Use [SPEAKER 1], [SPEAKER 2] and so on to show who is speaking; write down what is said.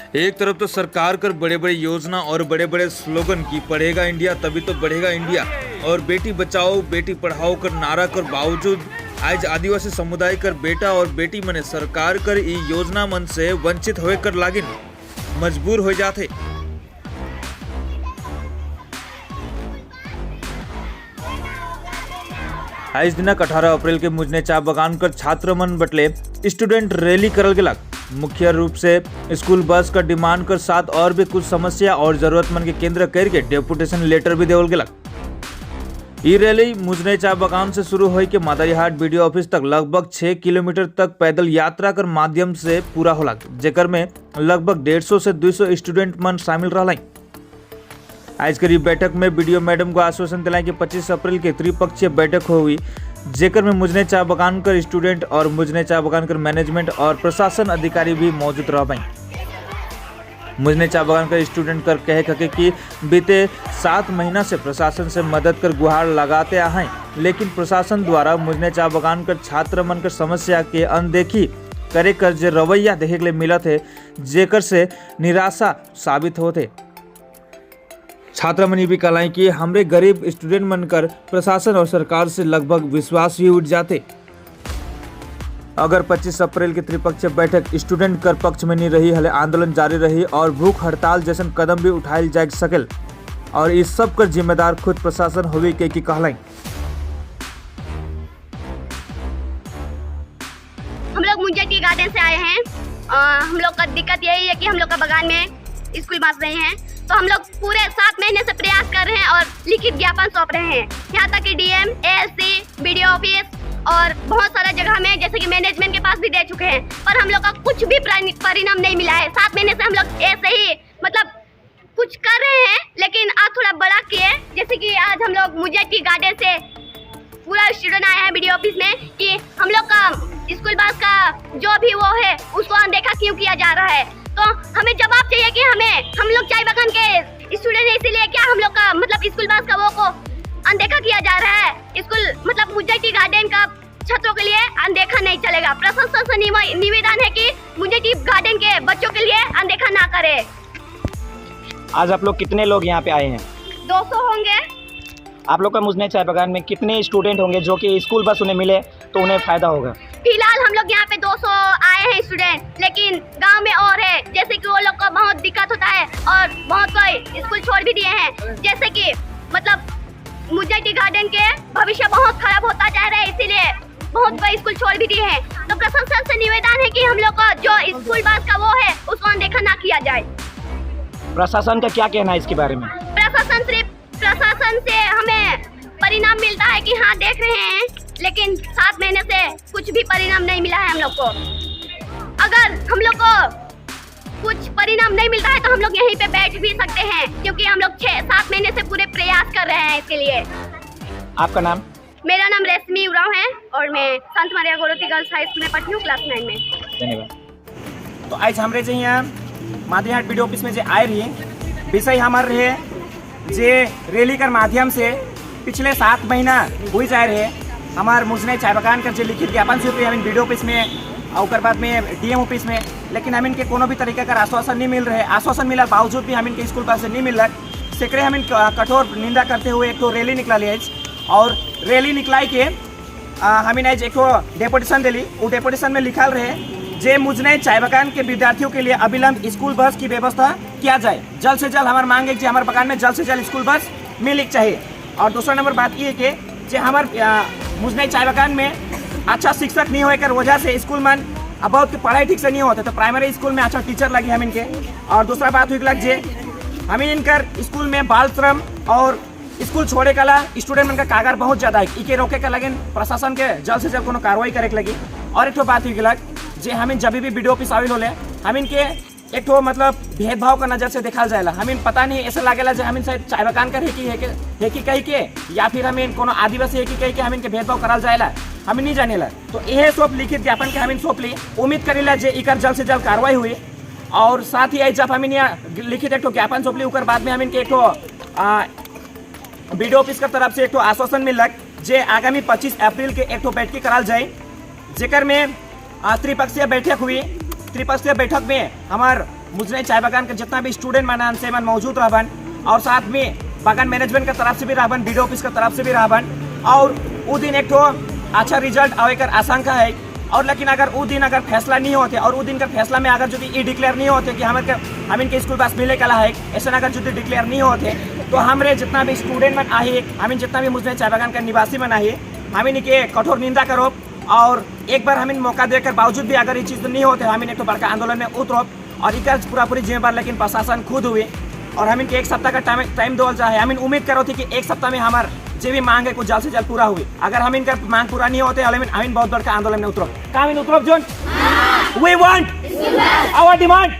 [SPEAKER 1] एक तरफ तो सरकार कर बड़े बड़े योजना और बड़े बड़े स्लोगन की पढ़ेगा इंडिया तभी तो बढ़ेगा इंडिया और बेटी बचाओ बेटी पढ़ाओ कर नारा कर बावजूद आज आदिवासी समुदाय कर बेटा और बेटी मने सरकार कर ई योजना मन से वंचित होए कर लागिन मजबूर हो जाते। आज दिनांक 18 अप्रैल के मुजने चा बगान कर छात्र मन बटले स्टूडेंट रैली करल गेला। मुख्य रूप से स्कूल बस का डिमांड कर साथ और भी कुछ समस्या और जरूरतमंद के केंद्र करके डेपुटेशन लेटर भी देवल गेला। ये रैली मुजने चा बगान से शुरू हुई के मादारीहाट बीडीओ ऑफिस तक लगभग 6 किलोमीटर तक पैदल यात्रा कर माध्यम से पूरा होला, जेकर में लगभग 150 से 200 स्टूडेंट मन शामिल रहा। आज करी बैठक में बीडीओ मैडम को आश्वासन दिलाए कि 25 अप्रैल के त्रिपक्षीय बैठक हुई, जेकर में मुजने चा बगान कर स्टूडेंट और मुजने चा बगान कर मैनेजमेंट और प्रशासन अधिकारी भी मौजूद रह पाए। मुजने चा बगान कर स्टूडेंट कर कहे कि बीते 7 महीना से प्रशासन से मदद कर गुहार लगाते आए, लेकिन प्रशासन द्वारा मुजने चा बगान कर छात्र मन कर समस्या के अनदेखी करे कर जे रवैया देखे के लिए मिला थे, जेकर से निराशा साबित होते। छात्र मन भी कहलाएं कि हमरे गरीब स्टूडेंट मन कर प्रशासन और सरकार से लगभग विश्वास ही उठ जाते। अगर 25 अप्रैल की त्रिपक्षीय बैठक स्टूडेंट कर पक्ष में नहीं रही हले आंदोलन जारी रही और भूख हड़ताल जैसन कदम भी उठाइल जा सकेल और इस सब कर जिम्मेदार खुद प्रशासन हुई के की कहलाएं।
[SPEAKER 2] हम लोग मुंजे टी गार्डन से आए हैं। हम लोग का दिक्कत यही है कि हम लोग का बगान में स्कूल बस नहीं है, तो हम लोग पूरे 7 महीने से प्रयास कर रहे हैं और लिखित ज्ञापन सौंप रहे हैं। यहाँ तक कि डीएम, एएससी, बीडीओ ऑफिस और बहुत सारा जगह में जैसे कि मैनेजमेंट के पास भी दे चुके हैं, पर हम लोग का कुछ भी परिणाम नहीं मिला है। 7 महीने से हम लोग ऐसे ही मतलब कुछ कर रहे हैं, लेकिन आज थोड़ा बड़ा किए, जैसे कि आज हम लोग मुंजे टी गार्डन से पूरा स्टूडेंट आया है बीडीओ ऑफिस में कि हम लोग का स्कूल बस का जो भी वो है उसको अनदेखा क्यों किया जा रहा है। तो हमें जवाब चाहिए कि हम लोग चाय बगान के स्टूडेंट है, इसीलिए क्या हम लोग का मतलब स्कूल बस का वो को अनदेखा किया जा रहा है। स्कूल मतलब मुंजे टी गार्डन का छात्रों के लिए अनदेखा नहीं चलेगा। प्रशासन से निवेदन है कि मुंजे टी गार्डन के बच्चों के लिए अनदेखा ना करे।
[SPEAKER 3] आज आप लोग कितने लोग यहाँ पे आए हैं?
[SPEAKER 2] 200 होंगे।
[SPEAKER 3] आप लोग का मुजने चाय बगान में कितने स्टूडेंट होंगे जो कि स्कूल बस उन्हें मिले तो उन्हें फायदा होगा?
[SPEAKER 2] फिलहाल हम लोग यहाँ पे 200 आए हैं स्टूडेंट, लेकिन गांव में और है, जैसे कि वो लोग को बहुत दिक्कत होता है और बहुत कोई स्कूल छोड़ भी दिए हैं। जैसे कि मतलब मुंजे टी गार्डन के भविष्य बहुत खराब होता जा रहा है, इसीलिए बहुत कोई स्कूल छोड़ भी दिए हैं। तो प्रशासन से निवेदन है कि हम लोग का जो स्कूल बस का वो है उसको अनदेखा ना किया जाए।
[SPEAKER 3] प्रशासन का क्या कहना है इसके बारे में?
[SPEAKER 2] प्रशासन से हमें परिणाम मिलता है कि हाँ देख रहे हैं, लेकिन 7 महीने से कुछ भी परिणाम नहीं मिला है हम लोग को। अगर हम लोग को कुछ परिणाम नहीं मिलता है तो हम लोग यहीं पे बैठ भी सकते हैं, क्योंकि हम लोग 6-7 महीने से पूरे प्रयास कर रहे हैं इसके लिए।
[SPEAKER 3] आपका नाम?
[SPEAKER 2] मेरा नाम रेशमी उरांव है और मैं संत मारिया गोरती गर्ल्स हाई स्कूल में पढ़ती हूँ, क्लास 9 में।
[SPEAKER 3] धन्यवाद। तो आज हमरे जे यहाँ मादारीहाट बीडीओ ऑफिस में जे आए रही विषय हमार रहे जे रैली कर माध्यम से पिछले 7 महीना हुई जा रहे हमार मुजने चाय बगान कर जो लिखित ज्ञापन से हम बीडीओ ऑफिस में और बाद में डीएम ऑफिस में, लेकिन हम इनके कोनो भी तरीके का आश्वासन नहीं मिल रहे। आश्वासन मिला बावजूद भी हम इनके स्कूल पास से नहीं मिल रहा। सेकरे हम कठोर निंदा करते हुए एक तो रैली निकला ली और रैली निकलाई के हम आज एक डेपुटेशन दिली। वो डेपुटेशन में लिखल रहे जे मुजने चाय बगान के विद्यार्थियों के लिए अविलंब स्कूल बस की व्यवस्था किया जाए। जल्द से जल्द हमारे मांग है कि हमारे बगान में जल्द से जल्द स्कूल बस मिलनी चाहिए। और दूसरा नंबर बात ये है कि जे हमारे मुजने चाय बगान में अच्छा शिक्षक नहीं होने कर वजह से स्कूल में बहुत पढ़ाई ठीक से नहीं होते, तो प्राइमरी स्कूल में अच्छा टीचर लगे हम इनके। और दूसरा बात हुई लग जे हम इनकर स्कूल में बाल श्रम और स्कूल छोड़े कला स्टूडेंट मन का कागर बहुत ज़्यादा है, इके रोके का लगे प्रशासन के जल्द से जल्द कोनो कार्रवाई करे के लगी। और एक बात हुई लग जे हम जब भी बीडीओ ऑफिस आविल होले हम इनके एक तो मतलब भेदभाव का नजर से देखा जाएला। हमें पता नहीं ऐसा लागेला जो हम शायद चाय बगान कर है कि कही के या फिर हमें कोनो आदिवासी है कि कही के हम इनके भेदभाव कराल जाएला, हमें नहीं जानेला। तो यह सब लिखित ज्ञापन के हम सौंप ली। उम्मीद करेला जे इकर जल्द से जल्द कार्रवाई हुई। और साथ ही जब हम यहाँ लिखित एक ज्ञापन सौंप ली उकर बाद में हम इनके एक बीडीओ ऑफिस की तरफ से एक आश्वासन मिलक जे आगामी 25 अप्रैल के एक बैठक कराल जाए, जेकर में त्रिपक्षीय बैठक हुई। त्रिपक्षीय बैठक में हमार मुझे चाय बागान के जितना भी स्टूडेंट मानान से मन मौजूद रहबन और साथ में बागान मैनेजमेंट का तरफ से भी रहबन, बीडीओ ऑफिस का तरफ से भी रहबन और उस दिन एक तो अच्छा रिजल्ट आवे कर आशंका है। और लेकिन अगर उस दिन अगर फैसला नहीं होते और उस दिन का फैसला में अगर जो ये डिक्लेयर नहीं होते कि हम इनके स्कूल बस मिले कला है, ऐसा अगर जो डिक्लेयर नहीं होते तो हमारे जितना भी स्टूडेंट मन आहे, हम जितना भी मुझे चाय बागान का निवासी मन आहे, हम इनके कठोर निंदा करो और एक बार हम मौका देकर बावजूद भी अगर ये चीज़ नहीं होते हम एक तो बड़का आंदोलन में उतरो और इसका पूरी जिम्मेदार लेकिन प्रशासन खुद हुए और हम इनके एक सप्ताह का टाइम दो चाहे हम उम्मीद करो थी कि एक सप्ताह में हमारे जो भी मांग है कुछ जल्द से जल्द पूरा हुई। अगर हम इनका मांग पूरा नहीं होते हम बहुत बड़का आंदोलन में उतरो। काम इन उतरो जोन वी वांट आवर डिमांड।